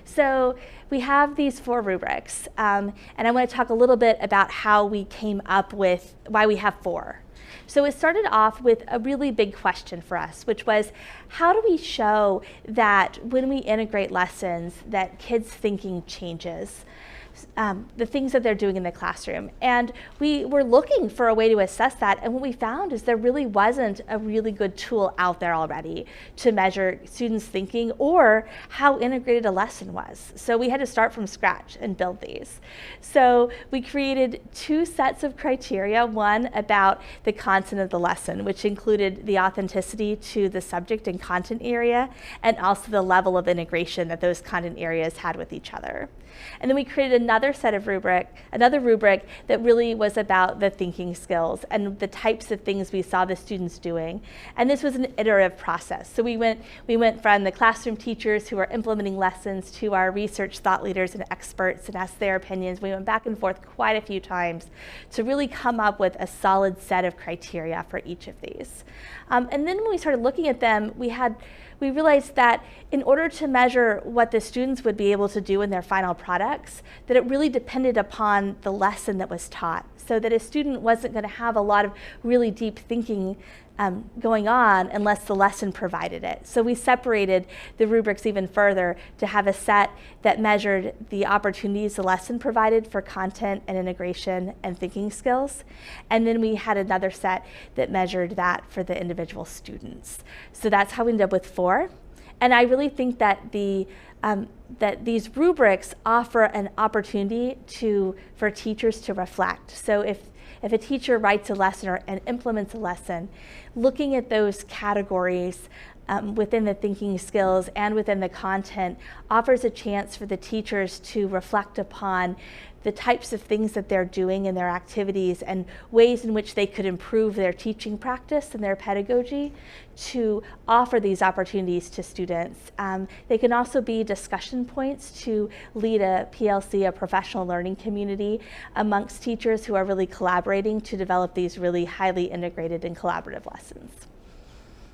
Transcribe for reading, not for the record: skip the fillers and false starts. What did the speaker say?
So we have these 4 rubrics, and I want to talk a little bit about how we came up with why we have 4. So it started off with a really big question for us, which was, how do we show that when we integrate lessons that kids' thinking changes? The things that they're doing in the classroom. And we were looking for a way to assess that, and what we found is there really wasn't a really good tool out there already to measure students' thinking or how integrated a lesson was. So we had to start from scratch and build these. So we created 2 sets of criteria, one about the content of the lesson, which included the authenticity to the subject and content area, and also the level of integration that those content areas had with each other. And then we created another rubric that really was about the thinking skills and the types of things we saw the students doing. And this was an iterative process. So we went from the classroom teachers who are implementing lessons to our research thought leaders and experts and asked their opinions. We went back and forth quite a few times to really come up with a solid set of criteria for each of these. And then when we started looking at them, we realized that in order to measure what the students would be able to do in their final products, that it really depended upon the lesson that was taught. So that a student wasn't going to have a lot of really deep thinking going on unless the lesson provided it. So we separated the rubrics even further to have a set that measured the opportunities the lesson provided for content and integration and thinking skills. And then we had another set that measured that for the individual students. So that's how we ended up with 4. And I really think that that these rubrics offer an opportunity for teachers to reflect. So if a teacher writes a lesson and implements a lesson, looking at those categories within the thinking skills and within the content offers a chance for the teachers to reflect upon the types of things that they're doing in their activities and ways in which they could improve their teaching practice and their pedagogy to offer these opportunities to students. They can also be discussion points to lead a PLC, a professional learning community, amongst teachers who are really collaborating to develop these really highly integrated and collaborative lessons.